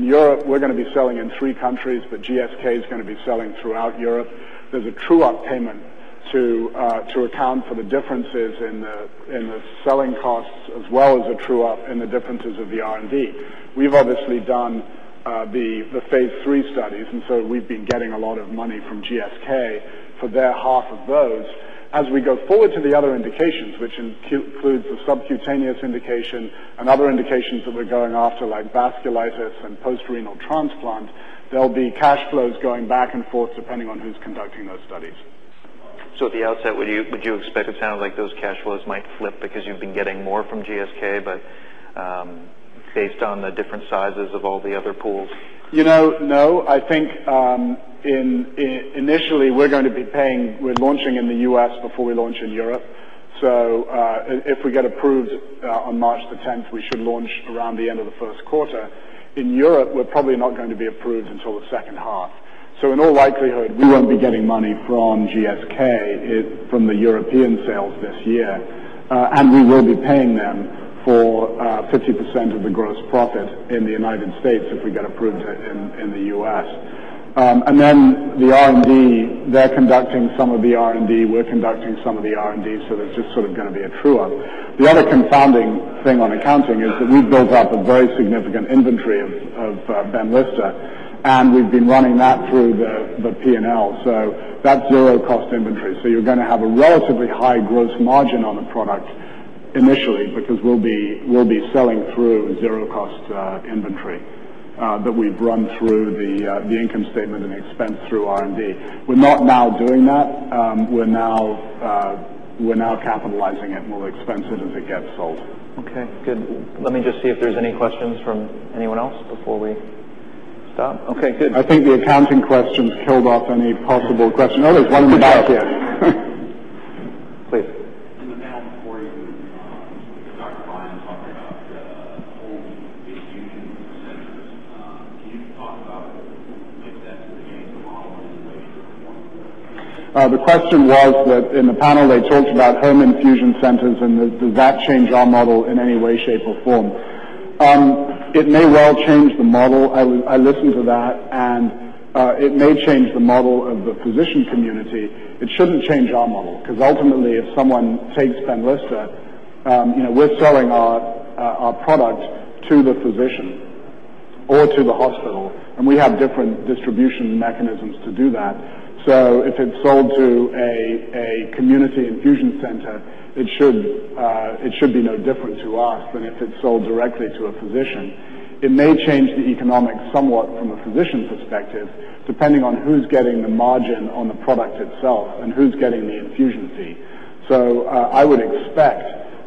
In Europe, we're going to be selling in 3 countries, but GSK is going to be selling throughout Europe. There's a true-up payment to account for the differences in the selling costs, as well as a true-up in the differences of the R&D. We've obviously done the phase 3 studies, and so we've been getting a lot of money from GSK for their half of those. As we go forward to the other indications, which includes the subcutaneous indication and other indications that we're going after, like vasculitis and post-renal transplant, there'll be cash flows going back and forth depending on who's conducting those studies. So at the outset, would you expect, it sounded like those cash flows might flip because you've been getting more from GSK, but based on the different sizes of all the other pools? No. I think initially we're going to be we're launching in the U.S. before we launch in Europe. So if we get approved on March the 10th, we should launch around the end of the first quarter. In Europe, we're probably not going to be approved until the second half. So in all likelihood, we won't be getting money from GSK from the European sales this year. And we will be paying them for 50% of the gross profit in the United States if we get approved in the U.S. And then the R&D, they're conducting some of the R&D, we're conducting some of the R&D, so there's just sort of going to be a true-up. The other confounding thing on accounting is that we've built up a very significant inventory of Benlysta, and we've been running that through the P&L. So that's zero-cost inventory. So you're going to have a relatively high gross margin on the product initially, because we'll be selling through zero-cost inventory that we've run through the income statement and expense through R&D. We're not now doing that. We're now capitalizing it, and we'll expense it as it gets sold. Okay, good. Let me just see if there's any questions from anyone else before we stop. Okay, good. I think the accounting questions killed off any possible question. Oh, there's one in the back here. Please. In the panel before you, Dr. Bryan talked about home infusion centers. Can you talk about if that's changed the model in the way you perform? The question was that in the panel they talked about home infusion centers, and does that change our model in any way, shape, or form? It may well change the model. I listened to that, and it may change the model of the physician community. It shouldn't change our model, because ultimately if someone takes Benlysta, we're selling our product to the physician or to the hospital, and we have different distribution mechanisms to do that. So if it's sold to a community infusion center, it should be no different to us than if it's sold directly to a physician. It may change the economics somewhat from a physician perspective, depending on who's getting the margin on the product itself and who's getting the infusion fee. So I would expect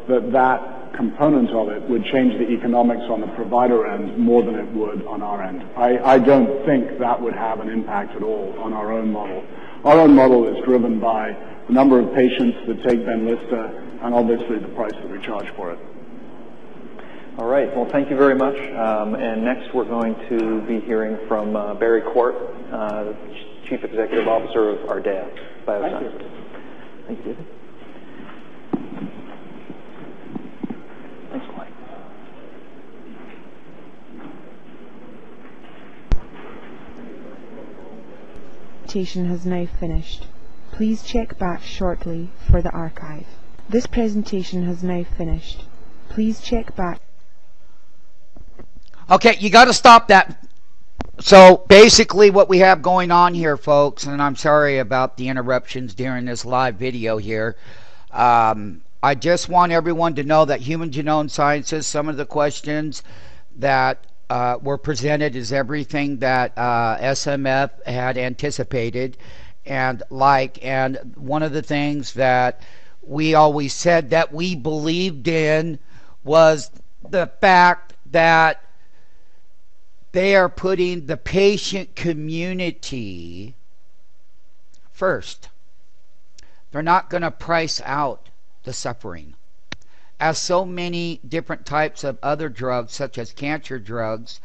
that component of it would change the economics on the provider end more than it would on our end. I don't think that would have an impact at all on our own model. Our own model is driven by the number of patients that take Benlysta and obviously the price that we charge for it. All right. Well, thank you very much. And next we're going to be hearing from Barry Quart, Chief Executive Officer of Ardea Biosciences. Thank you, David. Thanks, Mike. Presentation has now finished. Please check back shortly for the archive. This presentation has now finished. Please check back. Okay, you got to stop that. So basically what we have going on here, folks, and I'm sorry about the interruptions during this live video here. I just want everyone to know that Human Genome Sciences, some of the questions that were presented is everything that SMF had anticipated and one of the things that we always said that we believed in was the fact that they are putting the patient community first. They're not going to price out the suffering. As so many different types of other drugs, such as cancer drugs,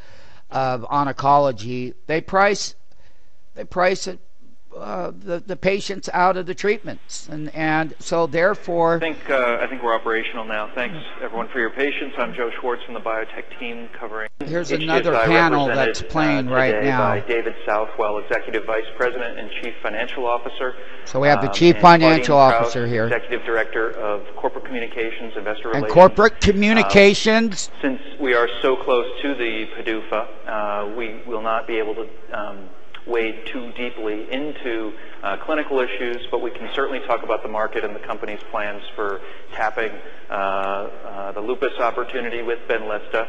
of oncology, they price it the patients out of the treatments, and so therefore. I think we're operational now. Thanks everyone for your patience. I'm Joe Schwartz from the biotech team covering. Here's HGSI, another panel that's playing right now. By David Southwell, Executive Vice President and Chief Financial Officer. So we have the Chief Financial Officer here. Executive Director of Corporate Communications, Investor Relations. And Corporate Communications. Since we are so close to the PDUFA, we will not be able to wade too deeply into clinical issues, but we can certainly talk about the market and the company's plans for tapping the lupus opportunity with Benlysta.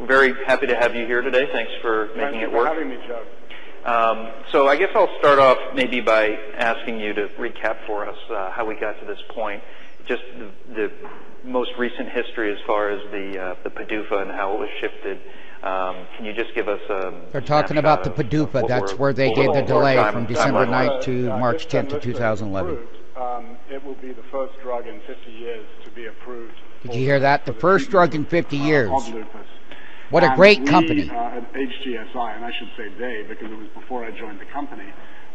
Very happy to have you here today. Thanks for making it work. Thank you for having me, Joe. So I guess I'll start off maybe by asking you to recap for us how we got to this point, just the most recent history as far as the PDUFA and how it was shifted. Can you just give us a They're talking about the PDUFA. That's where they gave the delay from December 9th to March 10th of 2011. It will be the first drug in 50 years to be approved. Did you hear that? The first drug in 50 years. Of lupus. What a great company. At HGSI, and I should say they because it was before I joined the company,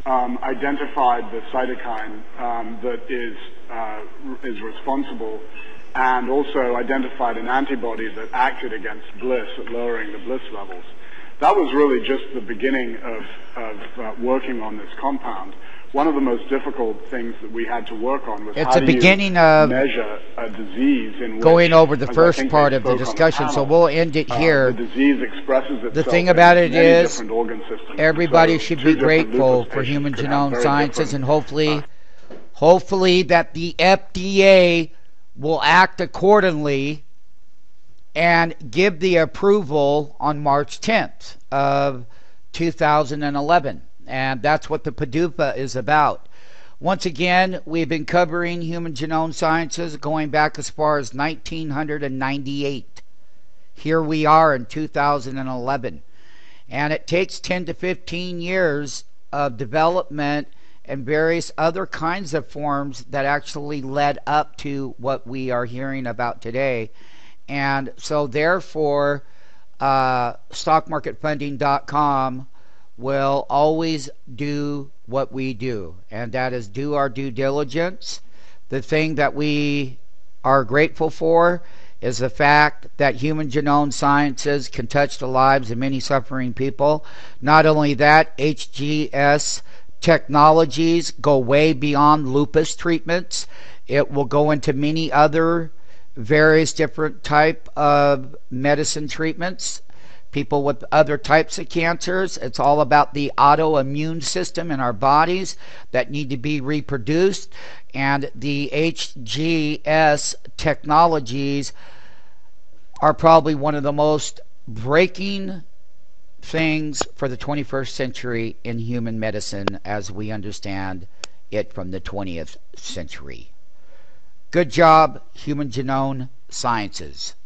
identified the cytokine that is responsible, and also identified an antibody that acted against BLyS at lowering the BLyS levels. That was really just the beginning of working on this compound. One of the most difficult things that we had to work on was how do you measure a disease in which, going over the first part of the discussion, so we'll end it here. The disease expresses itself. The thing about it is, different organ systems. Everybody should be grateful for Human Genome Sciences, and hopefully that the FDA will act accordingly and give the approval on March 10th of 2011. And that's what the PDUFA is about. Once again, we've been covering Human Genome Sciences going back as far as 1998. Here we are in 2011. And it takes 10 to 15 years of development and various other kinds of forms that actually led up to what we are hearing about today. And so therefore, stockmarketfunding.com will always do what we do, and that is do our due diligence. The thing that we are grateful for is the fact that Human Genome Sciences can touch the lives of many suffering people. Not only that, HGS technologies go way beyond lupus treatments. It will go into many other various different type of medicine treatments. People with other types of cancers. It's all about the autoimmune system in our bodies that need to be reproduced. And the HGS technologies are probably one of the most breaking things for the 21st century in human medicine as we understand it from the 20th century. Good job, Human Genome Sciences.